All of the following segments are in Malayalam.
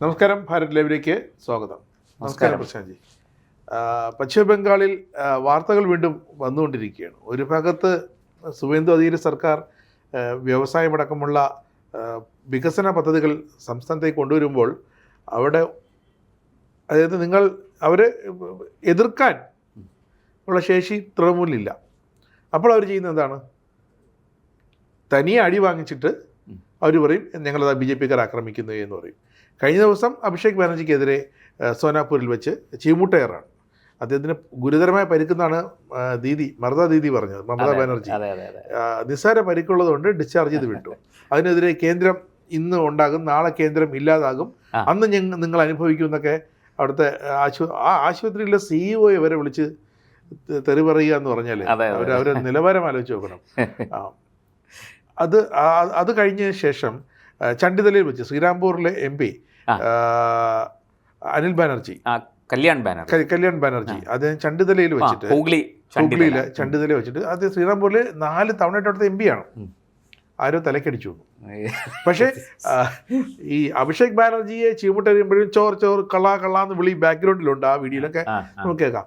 നമസ്കാരം, ഭാരത് ലൈവിലേക്ക് സ്വാഗതം. നമസ്കാരം പ്രശാന്ത്ജി. പശ്ചിമ ബംഗാളിൽ വാർത്തകൾ വീണ്ടും വന്നുകൊണ്ടിരിക്കുകയാണ്. ഒരു ഭാഗത്ത് സുവേന്ദു അധികാരി സർക്കാർ വ്യവസായമടക്കമുള്ള വികസന പദ്ധതികൾ സംസ്ഥാനത്തേക്ക് കൊണ്ടുവരുമ്പോൾ അവിടെ അതായത് അവരെ എതിർക്കാൻ ഉള്ള ശേഷി തൃണമൂലില്ല. അപ്പോൾ അവർ ചെയ്യുന്നത് എന്താണ്? തനിയെ അടി വാങ്ങിച്ചിട്ട് അവർ പറയും ഞങ്ങളത് BJPക്കാർ ആക്രമിക്കുന്നു എന്ന് പറയും. കഴിഞ്ഞ ദിവസം അഭിഷേക് ബാനർജിക്കെതിരെ സോനാപൂരിൽ വെച്ച് ചീമുട്ടയറാണ്. അദ്ദേഹത്തിന് ഗുരുതരമായ പരിക്കെന്നാണ് മമതാ ദീദി പറഞ്ഞത്. മമതാ ബാനർജി നിസ്സാര പരിക്കുള്ളതുകൊണ്ട് ഡിസ്ചാർജ് ചെയ്ത് വിട്ടു. അതിനെതിരെ കേന്ദ്രം ഇന്ന് ഉണ്ടാകും, നാളെ കേന്ദ്രം ഇല്ലാതാകും, അന്ന് നിങ്ങൾ അനുഭവിക്കുമെന്നൊക്കെ അവിടുത്തെ ആശുപത്രിയിലെ CEO വരെ വിളിച്ച് തെറി പറയുക എന്ന് പറഞ്ഞാൽ അവരെ നിലവാരം ആലോചിച്ച് നോക്കണം. അത് കഴിഞ്ഞ ശേഷം ചണ്ഡിതലയിൽ വെച്ച് ശ്രീരാംപൂരിലെ MP അനിൽ ബാനർജി, കല്യാൺ ബാനർജി അദ്ദേഹം ചണ്ഡിതലയിൽ വെച്ചിട്ട് ചണ്ഡിതലയിൽ വെച്ചിട്ട് അത് ശ്രീരാംപൂരിൽ 4 തവണയായിട്ട് അവിടുത്തെ MP ആണ്. ആരോ തലക്കടിച്ചു വന്നു. പക്ഷേ ഈ അഭിഷേക് ബാനർജിയെ ചീമുട്ടറിയുമ്പോഴും ചോർ കള്ളാന്ന് വിളി ബാക്ക്ഗ്രൗണ്ടിലുണ്ട്. ആ വീഡിയോയിലൊക്കെ നമുക്ക് കേൾക്കാം.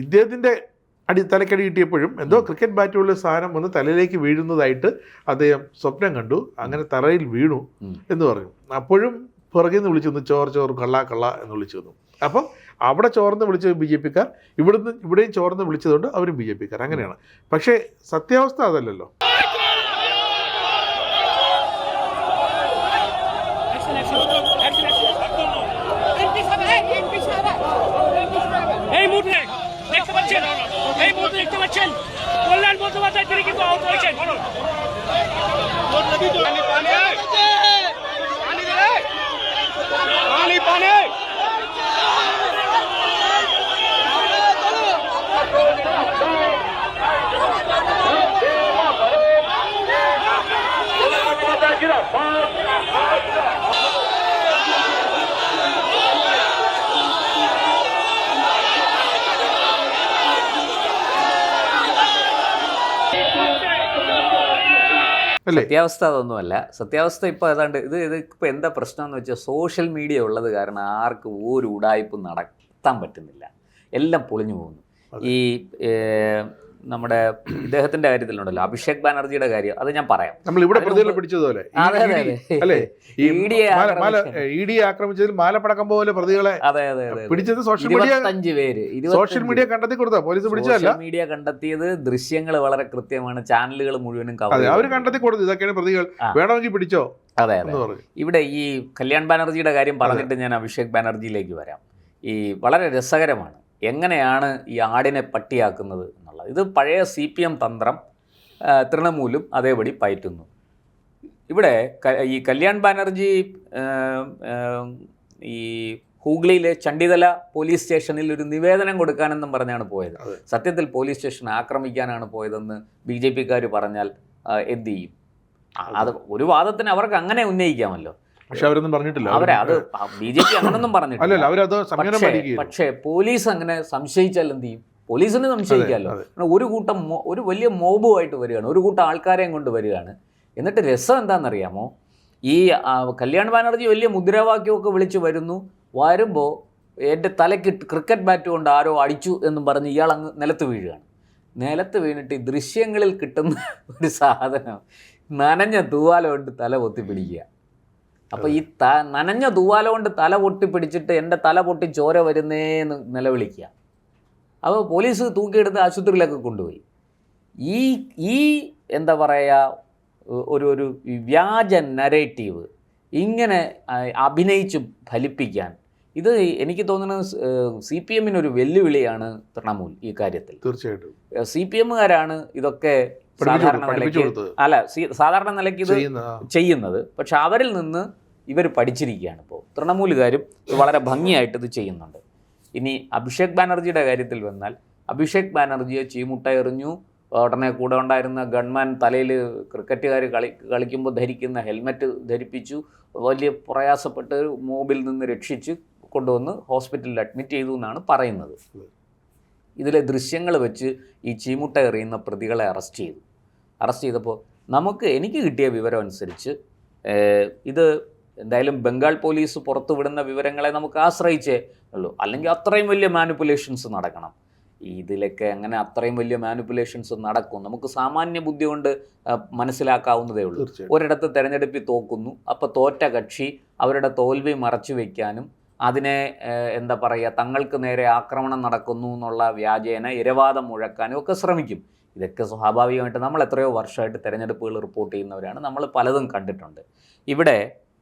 ഇദ്ദേഹത്തിൻ്റെ തലക്കടി കിട്ടിയപ്പോഴും എന്തോ ക്രിക്കറ്റ് ബാറ്റുള്ള സാധനം വന്ന് തലയിലേക്ക് വീഴുന്നതായിട്ട് അദ്ദേഹം സ്വപ്നം കണ്ടു. അങ്ങനെ തറയിൽ വീണു എന്ന് പറഞ്ഞു. അപ്പോഴും പുറകിൽ നിന്ന് വിളിച്ചു വന്നു, ചോർ കള്ള എന്ന് വിളിച്ചു വന്നു. അപ്പം അവിടെ ചോർന്ന് വിളിച്ച BJPക്കാർ ഇവിടെയും ചോർന്ന് വിളിച്ചതുകൊണ്ട് അവരും BJPക്കാർ. അങ്ങനെയാണ്. പക്ഷേ സത്യാവസ്ഥ അതല്ലല്ലോ. സത്യാവസ്ഥ അതൊന്നുമല്ല. സത്യാവസ്ഥ ഇപ്പോൾ ഏതാണ്ട് ഇതിപ്പോൾ എന്താ പ്രശ്നം എന്ന് വെച്ചാൽ സോഷ്യൽ മീഡിയ ഉള്ളത് കാരണം ആർക്കും ഒരു ഉടായ്പും നടത്താൻ പറ്റുന്നില്ല. എല്ലാം പൊളിഞ്ഞു പോകുന്നു. ഈ നമ്മുടെ ഇദ്ദേഹത്തിന്റെ കാര്യത്തിലുണ്ടല്ലോ, അഭിഷേക് ബാനർജിയുടെ കാര്യം, അത് ഞാൻ പറയാം. നമ്മളിവിടെ പിടിച്ചതുപോലെ ആക്രമിച്ചതിൽ മാലപ്പടക്കം പോലെ പ്രതികളെ പിടിച്ചത് സോഷ്യൽ മീഡിയ കണ്ടെത്തി കൊടുത്ത പോലീസ് പിടിച്ചതല്ല. സോഷ്യൽ മീഡിയ കണ്ടെത്തിയത് ദൃശ്യങ്ങൾ വളരെ കൃത്യമാണ്. ചാനലുകൾ മുഴുവനും അവർ കണ്ടെത്തി കൊടുത്തു. ഇതൊക്കെയാണ് പ്രതികൾ, വേണമെങ്കിൽ പിടിച്ചോ. അതെ. ഇവിടെ ഈ കല്യാൺ ബാനർജിയുടെ കാര്യം പറഞ്ഞിട്ട് ഞാൻ അഭിഷേക് ബാനർജിയിലേക്ക് വരാം. ഈ വളരെ രസകരമാണ് എങ്ങനെയാണ് ഈ ആടിനെ പട്ടിയാക്കുന്നത് എന്നുള്ളത്. ഇത് പഴയ CPM തന്ത്രം തൃണമൂലും അതേപടി പയറ്റുന്നു. ഇവിടെ ഈ കല്യാൺ ബാനർജി ഈ ഹൂഗ്ലിയിലെ ചണ്ഡിതല പോലീസ് സ്റ്റേഷനിൽ ഒരു നിവേദനം കൊടുക്കാനെന്നും പറഞ്ഞാണ് പോയത്. സത്യത്തിൽ പോലീസ് സ്റ്റേഷൻ ആക്രമിക്കാനാണ് പോയതെന്ന് BJPക്കാർ പറഞ്ഞാൽ എന്ത് ചെയ്യും? അത് ഒരു വാദത്തിന് അവർക്ക് അങ്ങനെ ഉന്നയിക്കാമല്ലോ. പക്ഷെ അവരൊന്നും പറഞ്ഞിട്ടില്ല. അത് BJP അങ്ങനൊന്നും പറഞ്ഞിട്ടില്ല. പക്ഷേ പോലീസ് അങ്ങനെ സംശയിച്ചാൽ എന്ത് ചെയ്യും? പോലീസിന് സംശയിക്കാമല്ലോ. ഒരു വലിയ മോബുമായിട്ട് വരികയാണ്, ഒരു കൂട്ടം ആൾക്കാരെയും കൊണ്ട് വരികയാണ്. എന്നിട്ട് രസം എന്താണെന്നറിയാമോ? ഈ കല്യാൺ ബാനർജി വലിയ മുദ്രാവാക്യമൊക്കെ വിളിച്ച് വരുമ്പോൾ എൻ്റെ തലയ്ക്ക് ക്രിക്കറ്റ് ബാറ്റ് കൊണ്ട് ആരോ അടിച്ചു എന്നും പറഞ്ഞ് ഇയാൾ അങ്ങ് നിലത്ത് വീഴുകയാണ്. നിലത്ത് വീണിട്ട് ഈ ദൃശ്യങ്ങളിൽ കിട്ടുന്ന ഒരു സാധനം നനഞ്ഞ തൂവാല കൊണ്ട് തല പൊത്തിപ്പിടിക്കുക. അപ്പോൾ ഈ നനഞ്ഞ തൂവാല കൊണ്ട് തല പൊട്ടിപ്പിടിച്ചിട്ട് എൻ്റെ തല പൊട്ടി ചോര വരുന്നേന്ന് നിലവിളിക്കുക. അപ്പോൾ പോലീസ് തൂക്കിയെടുത്ത് ആശുപത്രിയിലൊക്കെ കൊണ്ടുപോയി. ഈ എന്താ പറയുക, ഒരു വ്യാജ നരേറ്റീവ് ഇങ്ങനെ അഭിനയിച്ച് ഫലിപ്പിക്കാൻ, ഇത് എനിക്ക് തോന്നുന്നത് CPMനൊരു വെല്ലുവിളിയാണ് തൃണമൂൽ ഈ കാര്യത്തിൽ. തീർച്ചയായിട്ടും CPMകാരാണ് ഇതൊക്കെ സാധാരണ നിലയ്ക്ക് ഇത് ചെയ്യുന്നത്. പക്ഷെ അവരിൽ നിന്ന് ഇവർ പഠിച്ചിരിക്കുകയാണ്. ഇപ്പോൾ തൃണമൂലുകാരും വളരെ ഭംഗിയായിട്ട് ഇത് ചെയ്യുന്നുണ്ട്. ഇനി അഭിഷേക് ബാനർജിയുടെ കാര്യത്തിൽ വന്നാൽ, അഭിഷേക് ബാനർജിയെ ചീമുട്ട എറിഞ്ഞു, ഉടനെ കൂടെ ഉണ്ടായിരുന്ന ഗൺമാൻ തലയിൽ ക്രിക്കറ്റുകാർ കളിക്കുമ്പോൾ ധരിക്കുന്ന ഹെൽമറ്റ് ധരിപ്പിച്ചു, വലിയ പ്രയാസപ്പെട്ട് മോബിൽ നിന്ന് രക്ഷിച്ച് കൊണ്ടുവന്ന് ഹോസ്പിറ്റലിൽ അഡ്മിറ്റ് ചെയ്തു എന്നാണ് പറയുന്നത്. ഇതിലെ ദൃശ്യങ്ങൾ വെച്ച് ഈ ചീമുട്ട എറിയുന്ന പ്രതികളെ അറസ്റ്റ് ചെയ്തപ്പോൾ എനിക്ക് കിട്ടിയ വിവരം അനുസരിച്ച് ഇത് എന്തായാലും ബംഗാൾ പോലീസ് പുറത്തുവിടുന്ന വിവരങ്ങളെ നമുക്ക് ആശ്രയിച്ചേ ഉള്ളൂ. അല്ലെങ്കിൽ അത്രയും വലിയ മാനിപ്പുലേഷൻസ് നടക്കണം. ഇതിലൊക്കെ അങ്ങനെ അത്രയും വലിയ മാനിപ്പുലേഷൻസ് നടക്കും നമുക്ക് സാമാന്യ ബുദ്ധി കൊണ്ട് മനസ്സിലാക്കാവുന്നതേ ഉള്ളൂ. ഒരിടത്ത് തെരഞ്ഞെടുപ്പിൽ തോക്കുന്നു, അപ്പോൾ തോറ്റ കക്ഷി അവരുടെ തോൽവി മറച്ചു വയ്ക്കാനും അതിനെ എന്താ പറയുക, തങ്ങൾക്ക് നേരെ ആക്രമണം നടക്കുന്നു എന്നുള്ള വ്യാജേന ഇരവാദം മുഴക്കാനും ഒക്കെ ശ്രമിക്കും. ഇതൊക്കെ സ്വാഭാവികമായിട്ട് നമ്മൾ എത്രയോ വർഷമായിട്ട് തെരഞ്ഞെടുപ്പുകൾ റിപ്പോർട്ട് ചെയ്യുന്നവരാണ്, നമ്മൾ പലതും കണ്ടിട്ടുണ്ട്. ഇവിടെ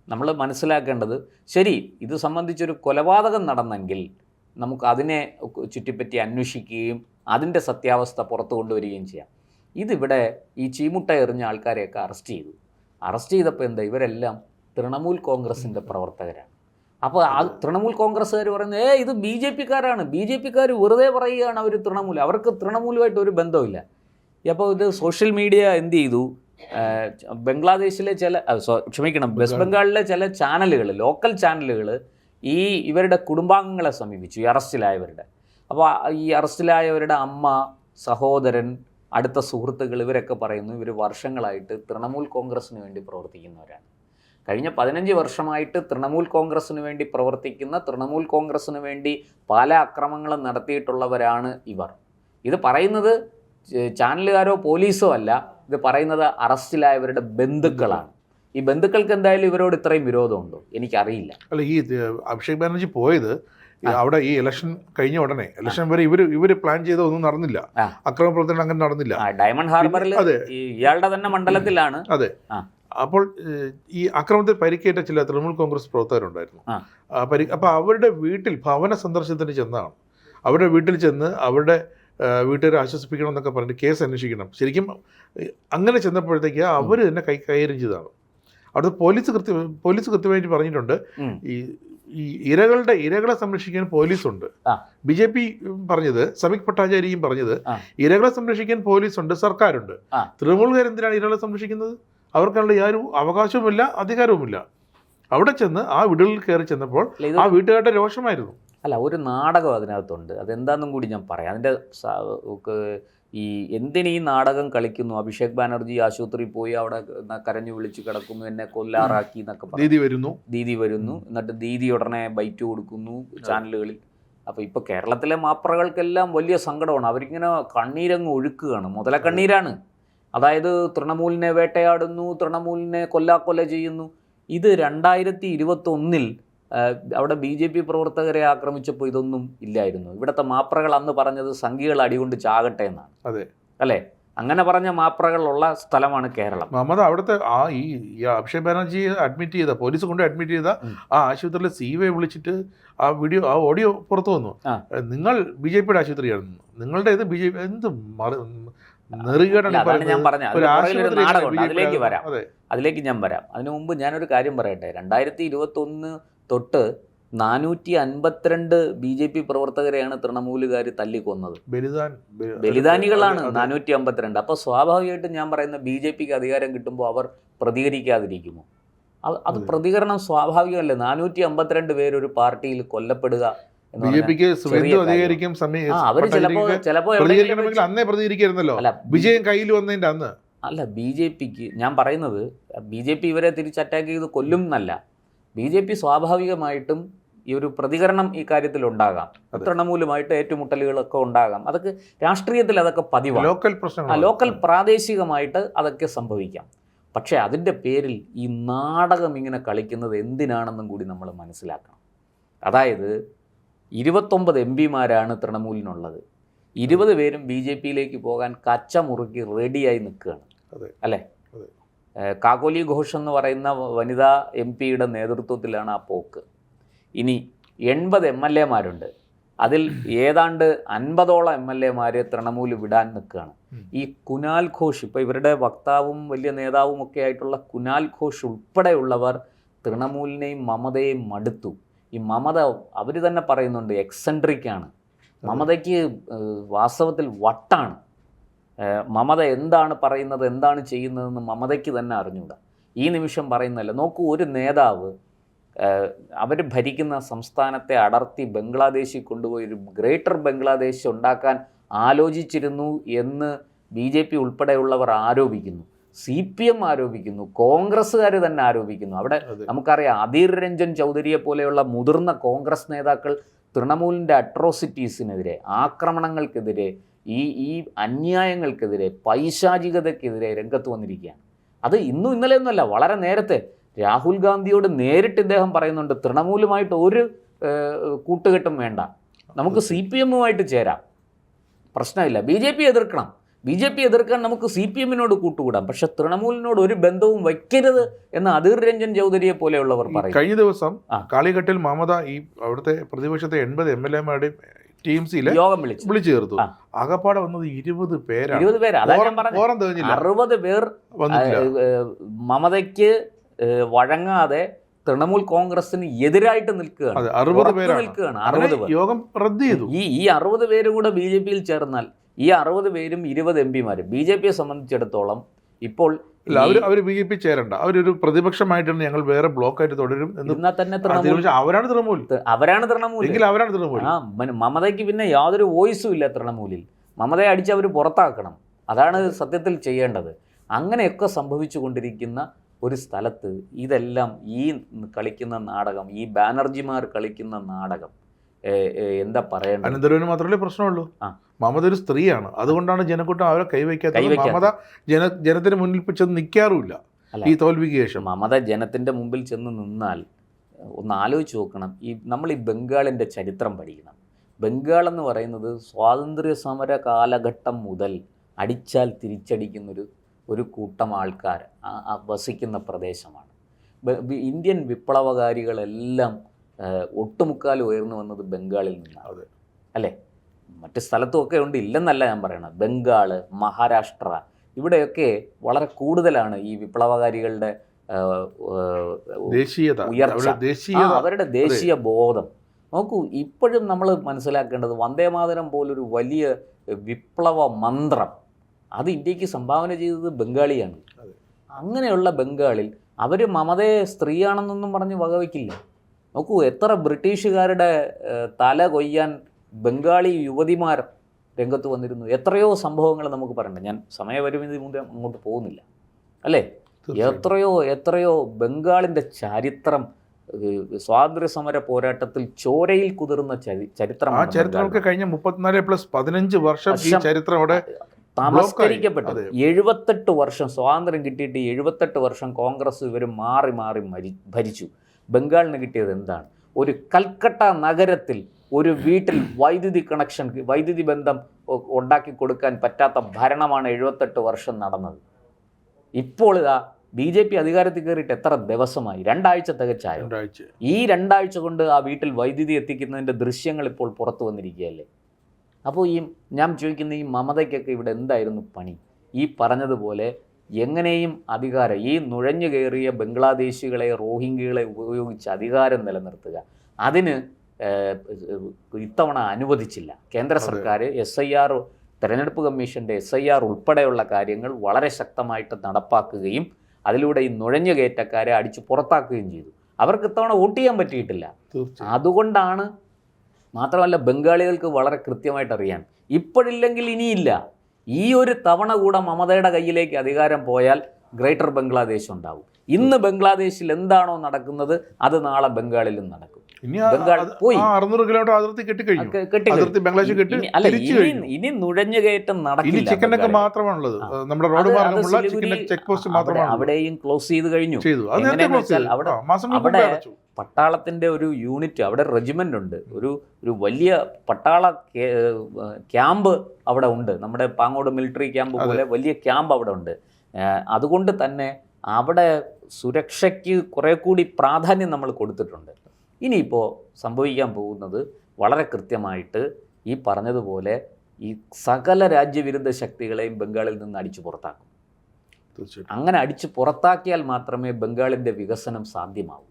നമ്മൾ മനസ്സിലാക്കേണ്ടത്, ശരി, ഇത് സംബന്ധിച്ചൊരു കൊലപാതകം നടന്നെങ്കിൽ നമുക്ക് അതിനെ ചുറ്റിപ്പറ്റി അന്വേഷിക്കുകയും അതിൻ്റെ സത്യാവസ്ഥ പുറത്തു കൊണ്ടുവരികയും ചെയ്യാം. ഇതിവിടെ ഈ ചീമുട്ട എറിഞ്ഞ ആൾക്കാരെയൊക്കെ അറസ്റ്റ് ചെയ്തപ്പോൾ എന്താ, ഇവരെല്ലാം തൃണമൂൽ കോൺഗ്രസിൻ്റെ പ്രവർത്തകരാണ്. അപ്പോൾ ആ തൃണമൂൽ കോൺഗ്രസ്സുകാർ പറയുന്നത് ഇത് BJP-ക്കാരാണ്, BJP-ക്കാർ വെറുതെ പറയുകയാണ് അവർ തൃണമൂൽ, അവർക്ക് തൃണമൂലുമായിട്ട് ഒരു ബന്ധമില്ല. അപ്പോൾ ഇത് സോഷ്യൽ മീഡിയ എന്ത് ചെയ്തു, ബംഗ്ലാദേശിലെ വെസ്റ്റ് ബംഗാളിലെ ചില ചാനലുകൾ, ലോക്കൽ ചാനലുകൾ ഇവരുടെ കുടുംബാംഗങ്ങളെ സമീപിച്ചു, ഈ അറസ്റ്റിലായവരുടെ. അപ്പോൾ ഈ അറസ്റ്റിലായവരുടെ അമ്മ, സഹോദരൻ, അടുത്ത സുഹൃത്തുക്കൾ ഇവരൊക്കെ പറയുന്നു ഇവർ വർഷങ്ങളായിട്ട് തൃണമൂൽ കോൺഗ്രസ്സിന് വേണ്ടി പ്രവർത്തിക്കുന്നവരാണ്. കഴിഞ്ഞ 15 വർഷമായിട്ട് തൃണമൂൽ കോൺഗ്രസ്സിന് വേണ്ടി പ്രവർത്തിക്കുന്ന, തൃണമൂൽ കോൺഗ്രസ്സിന് വേണ്ടി പല അക്രമങ്ങളും നടത്തിയിട്ടുള്ളവരാണ് ഇവർ. ഇത് പറയുന്നത് ചാനലുകാരോ പോലീസോ അല്ല, ഇത് പറയുന്നത് അറസ്റ്റിലായവരുടെ ബന്ധുക്കളാണ്. ഈ ബന്ധുക്കൾക്ക് എന്തായാലും ഇവരോട് ഇത്രയും വിരോധമുണ്ടോ എനിക്കറിയില്ല. അല്ല, ഈ അഭിഷേക് ബാനർജി പോയത് അവിടെ ഈ ഇലക്ഷൻ കഴിഞ്ഞ ഉടനെ, ഇലക്ഷൻ വരെ ഇവര് പ്ലാൻ ചെയ്ത ഒന്നും നടന്നില്ല, അക്രമ പ്രവർത്തനം അങ്ങനെ നടന്നില്ല. ഡയമണ്ട് ഹാർബറിൽ ഇയാളുടെ തന്നെ മണ്ഡലത്തിലാണ്. അതെ. അപ്പോൾ ഈ അക്രമത്തിൽ പരിക്കേറ്റ ചില തൃണമൂൽ കോൺഗ്രസ് പ്രവർത്തകരുണ്ടായിരുന്നു. അപ്പോൾ അവരുടെ വീട്ടിൽ ഭവന സന്ദർശനത്തിന് ചെന്നതാണ്. അവരുടെ വീട്ടിൽ ചെന്ന് അവരുടെ വീട്ടുകാരെ ആശ്വസിപ്പിക്കണം എന്നൊക്കെ പറഞ്ഞിട്ട് കേസ് അന്വേഷിക്കണം. ശരിക്കും അങ്ങനെ ചെന്നപ്പോഴത്തേക്ക് അവർ തന്നെ കൈകാര്യം ചെയ്തതാണ്. അവിടുത്തെ പോലീസ് കൃത്യമായിട്ട് പറഞ്ഞിട്ടുണ്ട്, ഈ ഇരകളെ സംരക്ഷിക്കാൻ പോലീസുണ്ട്. BJP പറഞ്ഞത്, സമീക് ഭട്ടാചാര്യയും പറഞ്ഞത്, ഇരകളെ സംരക്ഷിക്കാൻ പോലീസുണ്ട്, സർക്കാരുണ്ട്. തൃണമൂലുകാർ എന്തിനാണ് ഇരകളെ സംരക്ഷിക്കുന്നത്? അവർക്കുള്ള യാതൊരു അവകാശവുമില്ല, അധികാരവുമില്ല. അവിടെ ചെന്ന് ആ വീടുകളിൽ കയറി ചെന്നപ്പോൾ ആ വീട്ടുകാരുടെ രോഷമായിരുന്നു. അല്ല, ഒരു നാടകം അതിനകത്തുണ്ട്, അതെന്താണെന്നും കൂടി ഞാൻ പറയാം. അതിൻ്റെ എന്തിനീ നാടകം കളിക്കുന്നു, അഭിഷേക് ബാനർജി ആശുപത്രിയിൽ പോയി അവിടെ കരഞ്ഞു വിളിച്ച് കിടക്കുന്നു, എന്നെ കൊല്ലാറാക്കി എന്നൊക്കെ ദീദി വരുന്നു, എന്നിട്ട് ദീദി ഉടനെ ബൈറ്റ് കൊടുക്കുന്നു ചാനലുകളിൽ. അപ്പോൾ ഇപ്പോൾ കേരളത്തിലെ മാപ്രകൾക്കെല്ലാം വലിയ സങ്കടമാണ്, അവരിങ്ങനെ കണ്ണീരങ്ങ് ഒഴുക്കുകയാണ്, മുതലക്കണ്ണീരാണ്. അതായത് തൃണമൂലിനെ വേട്ടയാടുന്നു, തൃണമൂലിനെ കൊല്ലാക്കൊല ചെയ്യുന്നു. ഇത് 2021 അവിടെ BJP പ്രവർത്തകരെ ആക്രമിച്ചപ്പോൾ ഇതൊന്നും ഇല്ലായിരുന്നു. ഇവിടുത്തെ മാപ്രകൾ അന്ന് പറഞ്ഞത് സംഘികൾ അടികൊണ്ട് ചാകട്ടെ എന്നാണ്. അതെ അല്ലേ? അങ്ങനെ പറഞ്ഞ മാപ്രകളുള്ള സ്ഥലമാണ് കേരളം. മുഹമ്മദ്, അവിടുത്തെ ഈ അഭിഷേക് ബാനർജി പോലീസ് കൊണ്ട് അഡ്മിറ്റ് ചെയ്ത ആ ആശുപത്രിയിലെ CVയെ വിളിച്ചിട്ട് ആ ഓഡിയോ പുറത്തു വന്നു. നിങ്ങൾ BJP-യുടെ ആശുപത്രിയായിരുന്നു, നിങ്ങളുടെ ഇത് BJP എന്ത് അതാണ് ഞാൻ പറഞ്ഞത്. നാടകമുണ്ട്, അതിലേക്ക് ഞാൻ വരാം. അതിനു മുമ്പ് ഞാനൊരു കാര്യം പറയട്ടെ. 2021 തൊട്ട് 452 BJP പ്രവർത്തകരെയാണ് തൃണമൂലുകാർ തല്ലിക്കൊന്നത്. ബലിദാനികളാണ് 452. അപ്പോൾ സ്വാഭാവികമായിട്ടും ഞാൻ പറയുന്ന BJP-ക്ക് അധികാരം കിട്ടുമ്പോൾ അവർ പ്രതികരിക്കാതിരിക്കുമോ? അത് പ്രതികരണം സ്വാഭാവികമല്ലേ. 452 പേര് ഒരു പാർട്ടിയിൽ കൊല്ലപ്പെടുക, വിജയം കയ്യിൽ വന്നതിന്റെ അന്ന് അല്ല. BJP-ക്ക് ഞാൻ പറയുന്നത്, BJP ഇവരെ തിരിച്ച് അറ്റാക്ക് ചെയ്ത് കൊല്ലും എന്നല്ല. BJP സ്വാഭാവികമായിട്ടും ഈ ഒരു പ്രതികരണം ഈ കാര്യത്തിൽ ഉണ്ടാകാം, തൃണമൂലുമായിട്ട് ഏറ്റുമുട്ടലുകളൊക്കെ ഉണ്ടാകാം. അതൊക്കെ രാഷ്ട്രീയത്തിൽ അതൊക്കെ പതിവാണ്, ലോക്കൽ പ്രാദേശികമായിട്ട് അതൊക്കെ സംഭവിക്കാം. പക്ഷേ അതിൻ്റെ പേരിൽ ഈ നാടകം ഇങ്ങനെ കളിക്കുന്നത് എന്തിനാണെന്നും കൂടി നമ്മൾ മനസ്സിലാക്കണം. അതായത് 29 MP-മാരാണ് തൃണമൂലിനുള്ളത്. 20 പേരും BJP-യിലേക്ക് പോകാൻ കച്ചമുറുക്കി റെഡിയായി നിൽക്കുകയാണ്, അല്ലേ? കാകോലി ഘോഷ് എന്ന് പറയുന്ന വനിതാ MP-യുടെ നേതൃത്വത്തിലാണ് ആ പോക്ക്. ഇനി 80 MLA-മാരുണ്ട്. അതിൽ ഏതാണ്ട് 50ഓളം MLA-മാരെ തൃണമൂൽ വിടാൻ നിൽക്കുകയാണ്. ഈ കുനാൽ ഘോഷ്, ഇപ്പോൾ ഇവരുടെ വക്താവും വലിയ നേതാവും ഒക്കെ ആയിട്ടുള്ള കുനാൽ ഘോഷ് ഉൾപ്പെടെയുള്ളവർ തൃണമൂലിനെയും മമതയെയും മടുത്തു. ഈ മമത അവർ തന്നെ പറയുന്നുണ്ട് എക്സെൻട്രിക്കാണ്. മമതയ്ക്ക് വാസ്തവത്തിൽ വട്ടാണ്. മമത എന്താണ് പറയുന്നത്, എന്താണ് ചെയ്യുന്നതെന്ന് മമതയ്ക്ക് തന്നെ അറിഞ്ഞൂടാ. ഈ നിമിഷം പറയുന്നതല്ല. നോക്കൂ, ഒരു നേതാവ് അവർ ഭരിക്കുന്ന സംസ്ഥാനത്തെ അടർത്തി ബംഗ്ലാദേശിൽ കൊണ്ടുപോയി ഒരു ഗ്രേറ്റർ ബംഗ്ലാദേശ് ഉണ്ടാക്കാൻ ആലോചിച്ചിരുന്നു എന്ന് BJP ഉൾപ്പെടെയുള്ളവർ ആരോപിക്കുന്നു, CPM ആരോപിക്കുന്നു, കോൺഗ്രസ്സുകാർ തന്നെ ആരോപിക്കുന്നു. അവിടെ നമുക്കറിയാം അധീർ രഞ്ജൻ ചൗധരിയെ പോലെയുള്ള മുതിർന്ന കോൺഗ്രസ് നേതാക്കൾ തൃണമൂലിൻ്റെ അട്രോസിറ്റീസിനെതിരെ, ആക്രമണങ്ങൾക്കെതിരെ, ഈ അന്യായങ്ങൾക്കെതിരെ, പൈശാചികതയ്ക്കെതിരെ രംഗത്ത് വന്നിരിക്കുകയാണ്. അത് ഇന്നും ഇന്നലെയൊന്നുമല്ല, വളരെ നേരത്തെ രാഹുൽ ഗാന്ധിയോട് നേരിട്ട് ഇദ്ദേഹം പറയുന്നുണ്ട്, തൃണമൂലുമായിട്ട് ഒരു കൂട്ടുകെട്ടും വേണ്ട, നമുക്ക് CPM-ഉമായിട്ട് ചേരാം, പ്രശ്നമില്ല. BJP എതിർക്കണം, BJP എതിർക്കാൻ നമുക്ക് CPM-നോട് കൂട്ടുകൂടാം, പക്ഷെ തൃണമൂലിനോട് ഒരു ബന്ധവും വയ്ക്കരുത് എന്ന് അധീർ രഞ്ജൻ ചൗധരിയെ പോലെയുള്ളവർ പറയും. കഴിഞ്ഞ ദിവസം കാളിഘട്ടിൽ മമത ഈ അവിടുത്തെ പ്രതിപക്ഷത്തെ 80 MLA-മാരുടെയും TMC-യിലെ യോഗം വിളിച്ചു ചേർത്തു. ആകപ്പാടെ വന്നത് 20 പേരാണ്. 20 പേര്. അതാ ഞാൻ പറഞ്ഞത്, 60 പേർ മമതയ്ക്ക് വഴങ്ങാതെ തൃണമൂൽ കോൺഗ്രസിന് എതിരായിട്ട് നിൽക്കുകയാണ്. 60 പേർ. 60 പേർ യോഗം റദ്ദ് ചെയ്തു. ഈ 60 പേര് കൂടെ BJP-യിൽ ചേർന്നാൽ ഈ 60 പേരും 20 MP-മാരും. BJP-യെ സംബന്ധിച്ചിടത്തോളം ഇപ്പോൾ അവർ BJP ചേരണ്ട, അവരൊരു പ്രതിപക്ഷമായിട്ടാണ്, ഞങ്ങൾ വേറെ ബ്ലോക്കായിട്ട് തുടരും എന്നാൽ തന്നെ അവരാണ് തൃണമൂൽ. മമതയ്ക്ക് പിന്നെ യാതൊരു വോയിസും ഇല്ല തൃണമൂലിൽ. മമതയെ അടിച്ച് അവർ പുറത്താക്കണം. അതാണ് സത്യത്തിൽ ചെയ്യേണ്ടത്. അങ്ങനെയൊക്കെ സംഭവിച്ചു കൊണ്ടിരിക്കുന്ന ഒരു സ്ഥലത്ത് ഇതെല്ലാം ഈ കളിക്കുന്ന നാടകം, ഈ ബാനർജിമാർ കളിക്കുന്ന നാടകം എന്താ പറയേണ്ടത്? അനന്തരവന് മാത്രമല്ലേ പ്രശ്നമുള്ളൂ. മമത ഒരു സ്ത്രീയാണ്, അതുകൊണ്ടാണ് ജനക്കൂട്ടം അവരെ കൈവയ്ക്കാത്തത്. മമത ജനത്തിന് മുന്നിൽ ചെന്ന് നിൽക്കാറുമില്ല ഈ തോൽവിക്ക് ശേഷം. മമത ജനത്തിൻ്റെ മുമ്പിൽ ചെന്ന് നിന്നാൽ ഒന്ന് ആലോചിച്ച് നോക്കണം. നമ്മൾ ഈ ബംഗാളിൻ്റെ ചരിത്രം പഠിക്കണം. ബംഗാൾ എന്ന് പറയുന്നത് സ്വാതന്ത്ര്യ സമര കാലഘട്ടം മുതൽ അടിച്ചാൽ തിരിച്ചടിക്കുന്നൊരു കൂട്ടം ആൾക്കാർ വസിക്കുന്ന പ്രദേശമാണ്. ഇന്ത്യൻ വിപ്ലവകാരികളെല്ലാം ഒട്ടുമുക്കാൽ ഉയർന്നു വന്നത് ബംഗാളിൽ നിന്നാണ്, അല്ലേ? മറ്റ് സ്ഥലത്തുമൊക്കെ ഉണ്ട്, ഇല്ലെന്നല്ല ഞാൻ പറയണത്. ബംഗാൾ, മഹാരാഷ്ട്ര, ഇവിടെയൊക്കെ വളരെ കൂടുതലാണ് ഈ വിപ്ലവകാരികളുടെ ഉയർച്ച, അവരുടെ ദേശീയ ബോധം. നോക്കൂ, ഇപ്പോഴും നമ്മൾ മനസ്സിലാക്കേണ്ടത് വന്ദേമാതരം പോലൊരു വലിയ വിപ്ലവ മന്ത്രം അത് ഇന്ത്യക്ക് സംഭാവന ചെയ്തത് ബംഗാളിയാണ്. അങ്ങനെയുള്ള ബംഗാളിൽ അവർ മമതയെ സ്ത്രീയാണെന്നൊന്നും പറഞ്ഞ് വകവയ്ക്കില്ല. നോക്കൂ, എത്ര ബ്രിട്ടീഷുകാരുടെ തല കൊയ്യാൻ ബംഗാളി യുവതിമാർ രംഗത്ത് വന്നിരുന്നു. എത്രയോ സംഭവങ്ങൾ നമുക്ക് പറയണ്ട. ഞാൻ സമയപരിമിതി മുതൽ അങ്ങോട്ട് പോകുന്നില്ല, അല്ലേ? എത്രയോ ബംഗാളിൻ്റെ ചരിത്രം, സ്വാതന്ത്ര്യ സമര പോരാട്ടത്തിൽ ചോരയിൽ കുതിർന്ന ചരിത്രമാണ്. ചരിത്രമൊക്കെ കഴിഞ്ഞ 34+15 വർഷം ഈ ചരിത്രം അവിടെ തമസ്കരിക്കപ്പെട്ടത്. 78 വർഷം സ്വാതന്ത്ര്യം കിട്ടിയിട്ട് 78 വർഷം കോൺഗ്രസ് ഇവർ മാറി മാറി ഭരിച്ചു. ബംഗാളിന് കിട്ടിയത് എന്താണ്? ഒരു കൽക്കട്ട നഗരത്തിൽ ഒരു വീട്ടിൽ വൈദ്യുതി ബന്ധം ഉണ്ടാക്കി കൊടുക്കാൻ പറ്റാത്ത ഭരണമാണ് 78 വർഷം നടന്നത്. ഇപ്പോൾ ഇതാ BJP അധികാരത്തിൽ കയറിയിട്ട് എത്ര ദിവസമായി? 2 ആഴ്ച തികച്ചായോ? ഈ 2 ആഴ്ച കൊണ്ട് ആ വീട്ടിൽ വൈദ്യുതി എത്തിക്കുന്നതിൻ്റെ ദൃശ്യങ്ങൾ ഇപ്പോൾ പുറത്തു വന്നിരിക്കുകയല്ലേ? അപ്പോൾ ഞാൻ ചോദിക്കുന്ന ഈ മമതയ്ക്കൊക്കെ ഇവിടെ എന്തായിരുന്നു പണി? ഈ പറഞ്ഞതുപോലെ എങ്ങനെയും അധികാരം, ഈ നുഴഞ്ഞു കയറിയ ബംഗ്ലാദേശികളെ, റോഹിംഗ്യകളെ ഉപയോഗിച്ച് അധികാരം നിലനിർത്തുക, അതിന് ഇത്തവണ അനുവദിച്ചില്ല കേന്ദ്ര സർക്കാർ. SIR, തെരഞ്ഞെടുപ്പ് കമ്മീഷൻ്റെ SIR ഉൾപ്പെടെയുള്ള കാര്യങ്ങൾ വളരെ ശക്തമായിട്ട് നടപ്പാക്കുകയും അതിലൂടെ ഈ നുഴഞ്ഞു കയറ്റക്കാരെ അടിച്ച് പുറത്താക്കുകയും ചെയ്തു. അവർക്ക് ഇത്തവണ വോട്ട് ചെയ്യാൻ പറ്റിയിട്ടില്ല. അതുകൊണ്ടാണ്. മാത്രമല്ല, ബംഗാളികൾക്ക് വളരെ കൃത്യമായിട്ട് അറിയാം, ഇപ്പോഴില്ലെങ്കിൽ ഇനിയില്ല. ഈ ഒരു തവണ കൂടെ മമതയുടെ കയ്യിലേക്ക് അധികാരം പോയാൽ ഗ്രേറ്റർ ബംഗ്ലാദേശ് ഉണ്ടാവും. ഇന്ന് ബംഗ്ലാദേശിൽ എന്താണോ നടക്കുന്നത് അത് നാളെ ബംഗാളിലും നടക്കും. ബംഗാൾ പോയി 600 കിലോമീറ്റർ അതിർത്തി ഇനി നുഴഞ്ഞു കയറ്റം നടക്കില്ല. അവിടെയും ക്ലോസ് ചെയ്ത് കഴിഞ്ഞു. അവിടെ പട്ടാളത്തിൻ്റെ ഒരു യൂണിറ്റ്, അവിടെ റെജിമെൻ്റ് ഉണ്ട്, ഒരു വലിയ പട്ടാള ക്യാമ്പ് അവിടെ ഉണ്ട്. നമ്മുടെ പാങ്ങോട് മിലിറ്ററി ക്യാമ്പ് പോലെ വലിയ ക്യാമ്പ് അവിടെ ഉണ്ട്. അതുകൊണ്ട് തന്നെ അവിടെ സുരക്ഷയ്ക്ക് കുറേ കൂടി പ്രാധാന്യം നമ്മൾ കൊടുത്തിട്ടുണ്ട്. ഇനിയിപ്പോൾ സംഭവിക്കാൻ പോകുന്നത് വളരെ കൃത്യമായിട്ട് ഈ പറഞ്ഞതുപോലെ ഈ സകല രാജ്യവിരുദ്ധ ശക്തികളെയും ബംഗാളിൽ നിന്ന് അടിച്ചു പുറത്താക്കും. അങ്ങനെ അടിച്ചു പുറത്താക്കിയാൽ മാത്രമേ ബംഗാളിൻ്റെ വികസനം സാധ്യമാവൂ.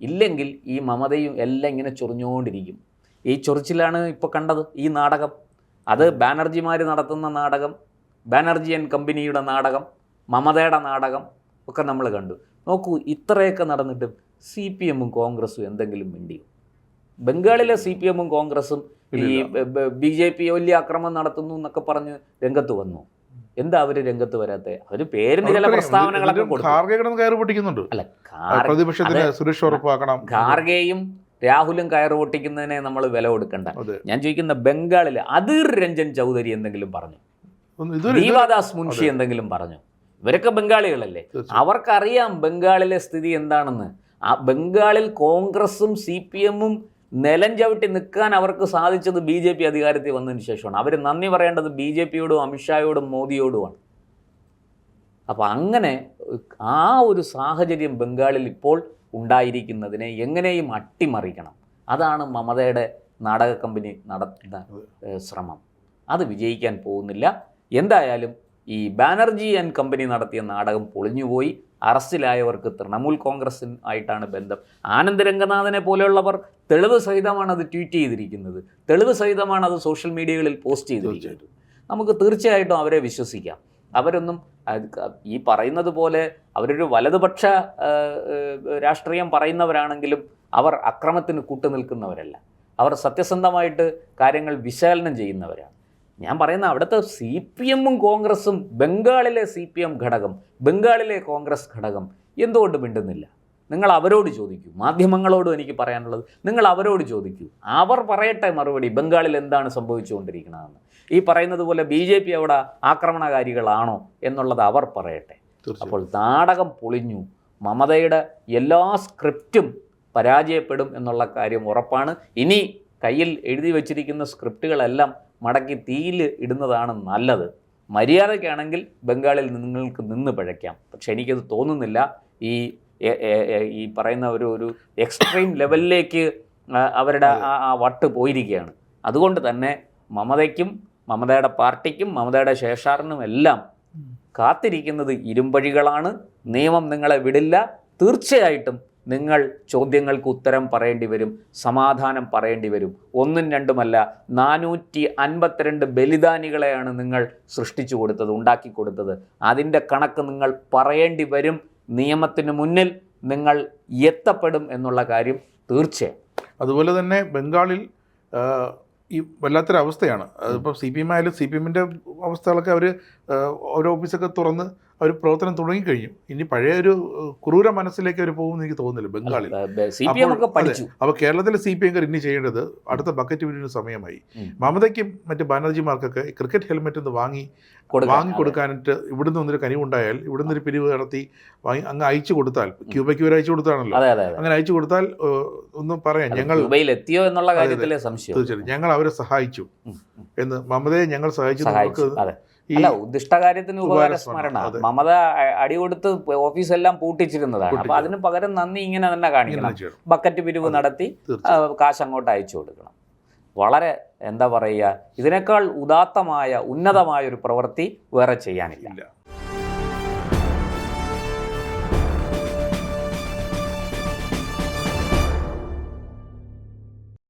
ഇല്ലെങ്കിൽ ഈ മമതയും എല്ലാം ഇങ്ങനെ ചൊറിഞ്ഞുകൊണ്ടിരിക്കും. ഈ ചൊറിച്ചിലാണ് ഇപ്പോൾ കണ്ടത് ഈ നാടകം. അത് ബാനർജിമാർ നടത്തുന്ന നാടകം, ബാനർജി ആൻഡ് കമ്പനിയുടെ നാടകം, മമതയുടെ നാടകം ഒക്കെ നമ്മൾ കണ്ടു. നോക്കൂ, ഇത്രയൊക്കെ നടന്നിട്ടും CPM-ഉം കോൺഗ്രസും എന്തെങ്കിലും മിണ്ടിയോ? ബംഗാളിലെ CPM-ഉം കോൺഗ്രസും ഈ BJP വലിയ ആക്രമണം നടത്തുന്നു എന്നൊക്കെ പറഞ്ഞ് രംഗത്ത് വന്നു. എന്താ അവര് രംഗത്ത് വരാത്തെ? അവര് പേരിന് ചില പ്രസ്താവനകളൊക്കെ കൊടുത്തു. അല്ല, ഖാർഗെയും രാഹുലും കയറ് പൊട്ടിക്കുന്നതിനെ നമ്മൾ വില കൊടുക്കണ്ട. ഞാൻ ചോദിക്കുന്ന ബംഗാളിൽ അധീർ രഞ്ജൻ ചൗധരി എന്തെങ്കിലും പറഞ്ഞു? ദീപാദാസ് മുൻഷി എന്തെങ്കിലും പറഞ്ഞു? ഇവരൊക്കെ ബംഗാളികളല്ലേ, അവർക്കറിയാം ബംഗാളിലെ സ്ഥിതി എന്താണെന്ന്. ആ ബംഗാളിൽ കോൺഗ്രസും CPM-ഉം നിലം ചവിട്ടി നിൽക്കാൻ അവർക്ക് സാധിച്ചത് BJP അധികാരത്തിൽ വന്നതിന് ശേഷമാണ്. അവർ നന്ദി പറയേണ്ടത് BJP-യോടും അമിത്ഷായോടും മോദിയോടുമാണ്. അപ്പോൾ അങ്ങനെ ആ ഒരു സാഹചര്യം ബംഗാളിൽ ഇപ്പോൾ ഉണ്ടായിരിക്കുന്നതിനെ എങ്ങനെയും അട്ടിമറിക്കണം. അതാണ് മമതയുടെ നാടക കമ്പനി നടത്തുന്ന ശ്രമം. അത് വിജയിക്കാൻ പോകുന്നില്ല. എന്തായാലും ഈ ബാനർജി ആൻഡ് കമ്പനി നടത്തിയ നാടകം പൊളിഞ്ഞുപോയി. അറസ്റ്റിലായവർക്ക് തൃണമൂൽ കോൺഗ്രസിനായിട്ടാണ് ബന്ധം. ആനന്ദ് രംഗനാഥനെ പോലെയുള്ളവർ തെളിവ് സഹിതമാണ് അത് ട്വീറ്റ് ചെയ്തിരിക്കുന്നത്, തെളിവ് സഹിതമാണ് അത് സോഷ്യൽ മീഡിയകളിൽ പോസ്റ്റ് ചെയ്തിരിക്കുന്നത്. നമുക്ക് തീർച്ചയായിട്ടും അവരെ വിശ്വസിക്കാം. അവരൊന്നും ഈ പറയുന്നത് പോലെ അവരൊരു വലതുപക്ഷ രാഷ്ട്രീയം പറയുന്നവരാണെങ്കിലും അവർ അക്രമത്തിന് കൂട്ടുനിൽക്കുന്നവരല്ല. അവർ സത്യസന്ധമായിട്ട് കാര്യങ്ങൾ വിശകലനം ചെയ്യുന്നവരാണ്. ഞാൻ പറയുന്ന അവിടുത്തെ CPM-ഉം കോൺഗ്രസും, ബംഗാളിലെ CPM ഘടകം, ബംഗാളിലെ കോൺഗ്രസ് ഘടകം എന്തുകൊണ്ട് മിണ്ടുന്നില്ല? നിങ്ങൾ അവരോട് ചോദിക്കൂ. മാധ്യമങ്ങളോടും എനിക്ക് പറയാനുള്ളത്, നിങ്ങൾ അവരോട് ചോദിക്കൂ. അവർ പറയട്ടെ മറുപടി, ബംഗാളിൽ എന്താണ് സംഭവിച്ചുകൊണ്ടിരിക്കുന്നതെന്ന്. ഈ പറയുന്നത് പോലെ BJP അവിടെ ആക്രമണകാരികളാണോ എന്നുള്ളത് അവർ പറയട്ടെ. അപ്പോൾ നാടകം പൊളിഞ്ഞു. മമതയുടെ എല്ലാ സ്ക്രിപ്റ്റും പരാജയപ്പെടും എന്നുള്ള കാര്യം ഉറപ്പാണ്. ഇനി കയ്യിൽ എഴുതി വച്ചിരിക്കുന്ന സ്ക്രിപ്റ്റുകളെല്ലാം മടക്കി തീയിൽ ഇടുന്നതാണ് നല്ലത്. മര്യാദയ്ക്കാണെങ്കിൽ ബംഗാളിൽ നിങ്ങൾക്ക് നിന്ന് പിഴയ്ക്കാം. പക്ഷെ എനിക്കത് തോന്നുന്നില്ല. ഈ പറയുന്ന ഒരു എക്സ്ട്രീം ലെവലിലേക്ക് അവരുടെ ആ വട്ട് പോയിരിക്കുകയാണ്. അതുകൊണ്ട് തന്നെ മമതയ്ക്കും മമതയുടെ പാർട്ടിക്കും മമതയുടെ ശേഷാറിനും എല്ലാം കാത്തിരിക്കുന്നത് ഇരുമ്പഴികളാണ്. നിയമം നിങ്ങളെ വിടില്ല. തീർച്ചയായിട്ടും നിങ്ങൾ ചോദ്യങ്ങൾക്ക് ഉത്തരം പറയേണ്ടി വരും, സമാധാനം പറയേണ്ടി വരും. ഒന്നും രണ്ടുമല്ല, 452 ബലിദാനികളെയാണ് നിങ്ങൾ സൃഷ്ടിച്ചു കൊടുത്തത്, ഉണ്ടാക്കി കൊടുത്തത്. അതിൻ്റെ കണക്ക് നിങ്ങൾ പറയേണ്ടി വരും. നിയമത്തിന് മുന്നിൽ നിങ്ങൾ എത്തപ്പെടും എന്നുള്ള കാര്യം തീർച്ചയായും. അതുപോലെ തന്നെ ബംഗാളിൽ ഈ വല്ലാത്തൊരവസ്ഥയാണ്. അതിപ്പോൾ CPM ആയാലും CPM-ൻ്റെ അവസ്ഥകളൊക്കെ അവർ ഓരോ ഓഫീസൊക്കെ തുറന്ന് അവർ പ്രവർത്തനം തുടങ്ങിക്കഴിഞ്ഞു. ഇനി പഴയ ഒരു ക്രൂര മനസ്സിലേക്ക് അവർ പോകുമെന്ന് എനിക്ക് തോന്നുന്നില്ല ബംഗാളിൽ. അപ്പോൾ കേരളത്തിലെ CPM-കാർ ഇനി ചെയ്യേണ്ടത് അടുത്ത ബക്കറ്റ് വീടിന് സമയമായി. മമതയ്ക്കും മറ്റ് ബാനർജിമാർക്കൊക്കെ ക്രിക്കറ്റ് ഹെൽമെറ്റ് ഒന്ന് വാങ്ങി കൊടുക്കാനായിട്ട് ഇവിടുന്ന് ഒന്നൊരു കനിവുണ്ടായാൽ, ഇവിടുന്ന് ഒരു പിരിവ് നടത്തി അങ്ങ് അയച്ചു കൊടുത്താൽ, ക്യൂബയ്ക്ക് അയച്ചു കൊടുത്താണല്ലോ, അങ്ങനെ അയച്ചു കൊടുത്താൽ ഒന്നും പറയാം, ഞങ്ങൾ എത്തിയോ എന്നുള്ള കാര്യത്തിലെ സംശയം. തീർച്ചയായും ഞങ്ങൾ അവരെ സഹായിച്ചു എന്ന്, മമതയെ ഞങ്ങൾ സഹായിച്ചു. അല്ല, ഉദ്ദിഷ്ടകാര്യത്തിന് ഉപകാരസ്മരണ. മമത അടികൊടുത്ത് ഓഫീസെല്ലാം പൂട്ടിച്ചിരുന്നതാണ്. അപ്പൊ അതിന് പകരം നന്ദി ഇങ്ങനെ തന്നെ കാണിക്കണം. ബക്കറ്റ് പിരിവ് നടത്തി കാശ് അങ്ങോട്ട് അയച്ചു കൊടുക്കണം. വളരെ എന്താ പറയുക, ഇതിനേക്കാൾ ഉദാത്തമായ ഉന്നതമായ ഒരു പ്രവൃത്തി വേറെ ചെയ്യാനില്ല.